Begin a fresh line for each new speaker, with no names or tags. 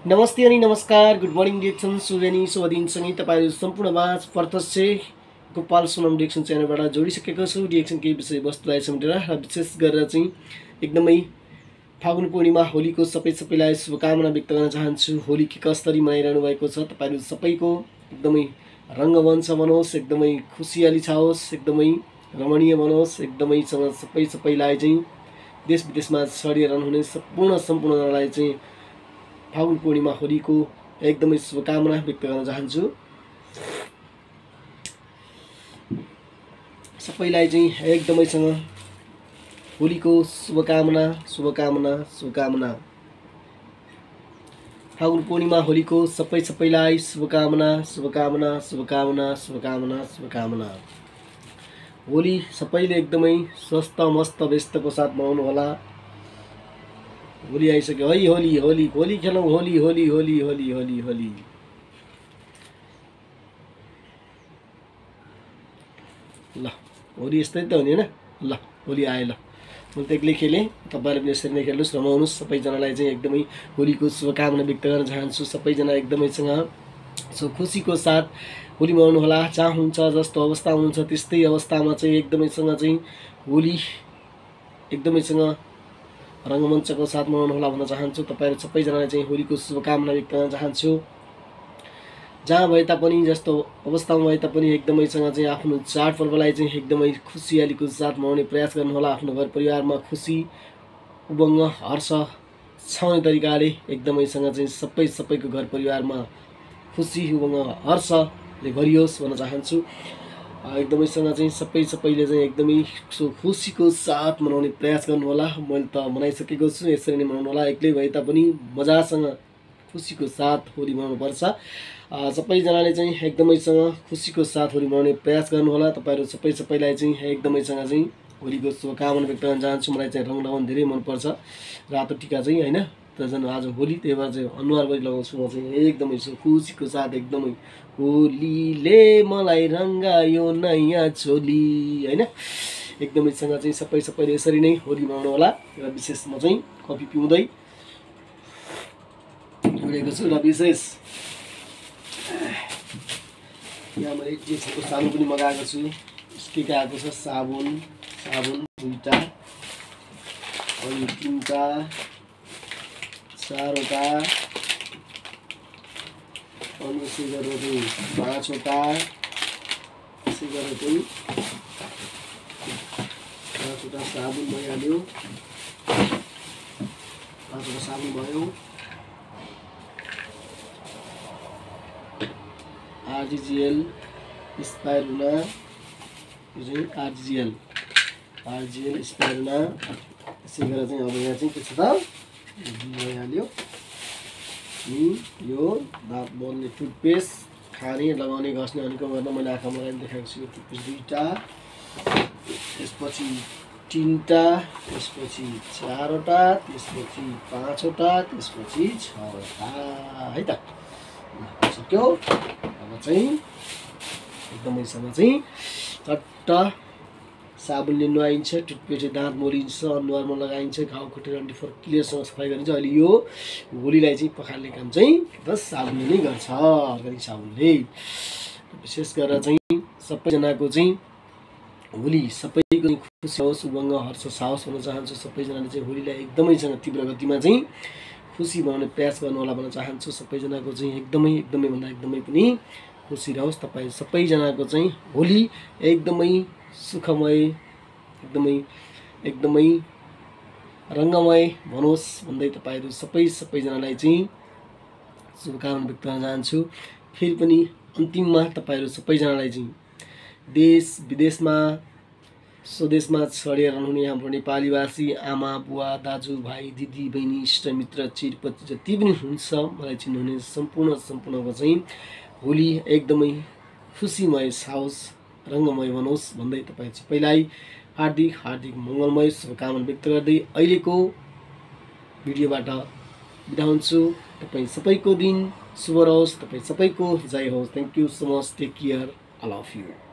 नमस्ते अनि नमस्कार, गुड मर्निङ डिएक्सन सुवेनी शुभ दिनसँगै तपाईहरु सम्पूर्ण माझ प्रत्यक्ष गोपाल सोनम डिएक्सन च्यानलबाट जोडिसकेको छु। डिएक्सन केही विषयवस्तुलाई समेटेर र विशेष गरेर चाहिँ एकदमै फागुन पूर्णिमा होलीको सबैलाई शुभकामना व्यक्त गर्न चाहन्छु। होली के कसरी मनाइरहनु भएको छ, तपाईहरु सबैको एकदमै रंगमञ्च बनोस्, एकदमै खुशियाली छाओस्, एकदमै रमणीय बनोस्, एकदमै सबैलाई चाहिँ देश विदेशमा छरिएर हुने सम्पूर्णलाई चाहिँ फागुन पूर्णिमा होलीको एकदमै शुभकामना व्यक्त गर्न चाहन्छु। सबैलाई चाहिँ एकदमैसँग होलीको शुभकामना शुभकामना शुभकामना। फागुन पूर्णिमा होलीको सबैलाई शुभकामना शुभकामना शुभकामना शुभकामना शुभकामना। होली सबैले एकदमै स्वस्थ मस्त व्यस्तको साथ मनाउनु होला। होली आइसक्यो है, होली होली होली खेलौँ, होली होली होली होली होली होली। ल होली यस्तै त हो नि हैन। ल होली आयो, ल म त एक्लै खेलेँ, तपाईहरु पनि यसरी नै खेल्नुस्, रमाउनुस्। सबैजनालाई चाहिँ एकदमै होलीको शुभकामना व्यक्त गर्न चाहन्छु। सबैजना एकदमैसँग खुसीको साथ होली मनाउनु होला। जहाँ हुन्छ, जस्तो अवस्था हुनुहुन्छ त्यस्तै अवस्थामा चाहिँ एकदमैसँग चाहिँ होली एकदमैसँग रंगमञ्चको साथ मनाउनु होला भन्न चाहन्छु। तपाईहरु सबैजनालाई चाहिँ होलीको शुभकामना व्यक्त गर्न चाहन्छु। जहाँ भए तापनि, जस्तो अवस्थामा भए तापनि एकदमैसँग चाहिँ आफ्नो चाडपर्वलाई चाहिँ एकदमै खुशियालीको साथ मनाउने प्रयास गर्नु होला। आफ्नो घर परिवारमा खुसी उमङ्ग हर्ष छाउने तरिकाले एकदमैसँग चाहिँ सबैको घर परिवारमा खुसी उमङ्ग हर्षले भरियोस् भन्न चाहन्छु। एकदमैसँग चाहिँ सबैले चाहिँ एकदमै खुसीको साथ मनाउने प्रयास गर्नु होला। मैले त मनाइसकेको छु, यसरी नै मनाउनु होला। एक्लै भए तापनि मजासँग खुसीको साथ होली मनाउनु पर्छ। सबैजनाले चाहिँ एकदमैसँग खुसीको साथ होली मनाउने प्रयास गर्नु होला। तपाईहरु सबैलाई चाहिँ एकदमैसँग चाहिँ होलीको शुभकामना व्यक्त गर्न चाहन्छु। मलाई चाहिँ रङ लगाउन धेरै मन पर्छ, रातो टिका चाहिँ हैन। त झन् आज होली, त्यही भएर चाहिँ अनुहार पनि लगाउँछु म चाहिँ एकदमै खुसीको साथ। एकदमै होलीले मलाई रंगायो नयाँ चोली हैन। एकदमैसँग चाहिँ सबैले यसरी नै होली मनाउनु होला। र विशेष म चाहिँ कफी पिउँदै हिँडेको छु। र विशेष यहाँ मैले डिएक्सनको साबुन पनि मगाएको छु। के आएको छ, साबुन दुईटा अनि तीनटा चारवटा अनि यसै गरेर चाहिँ पाँचवटा, यसै गरेर चाहिँ पाँचवटा साबुन भइहाल्यो। पाँचवटा साबुन भयो। आरजीजीएल एक्सपायर हुन, यो चाहिँ आरजीएल एक्सपायर हुन। यसै गरेर चाहिँ अब यहाँ चाहिँ के छ त भइहाल्यो। यो दाँत मोल्ने टुथपेस्ट, खाने लगाउने घस्ने अनिको गर्न मैले आँखा लगाएर देखाएको छु। यो टुथपेस्ट दुईटा, त्यसपछि तीनटा, त्यसपछि चारवटा, त्यसपछि पाँचवटा, त्यसपछि छवटा है त। सक्यो। अब चाहिँ एकदमैसँग चाहिँ चट्ट साबुनले नुहाइन्छ, टुथपेस्टले दाँत मोलिन्छ, अनुहारमा लगाइन्छ, घाउ खुट्टेर अन्डीफोर क्लियरसँग सफाइ गरिन्छ। अहिले यो होलीलाई चाहिँ पखाल्ने काम चाहिँ बस साबुनले नै गर्छ, अर्ग्यानिक साबुनले। विशेष गरेर चाहिँ सबैजनाको चाहिँ होली सबैको खुसी होस्, उमङ्ग हर्ष साहस भन्न चाहन्छु। सबैजनाले चाहिँ होलीलाई एकदमैसँग तीव्र गतिमा चाहिँ खुसी बनाउने प्रयास गर्नु होला भन्न चाहन्छु। सबैजनाको चाहिँ एकदमै भन्दा एकदमै पनि खुसी रहोस्। तपाईँ सबैजनाको चाहिँ होली एकदमै सुखमय, एकदमै रङ्गमय भनोस् भन्दै तपाईहरु सबैजनालाई चाहिँ शुभकामना व्यक्त गर्न चाहन्छु। फेरि पनि अन्तिममा तपाईहरु सबैजनालाई चाहिँ देश विदेशमा स्वदेशमा छरिएर रहनुहुने हाम्रो नेपालीवासी आमा बुवा दाजु भाइ दिदी बहिनी इष्टमित्र चिरपति जति पनि हुनुहुन्छ मलाई चिन्नुहुने सम्पूर्णको चाहिँ होली एकदमै खुसीमय होस्, रङ्गमय बनोस् भन्दै तपाईँ सबैलाई हार्दिक मङ्गलमय शुभकामना व्यक्त गर्दै अहिलेको भिडियोबाट बिदा हुन्छु। तपाईँ सबैको दिन शुभ रहोस्, तपाईँ सबैको जय होस्। Thank you so much, take care, I love you.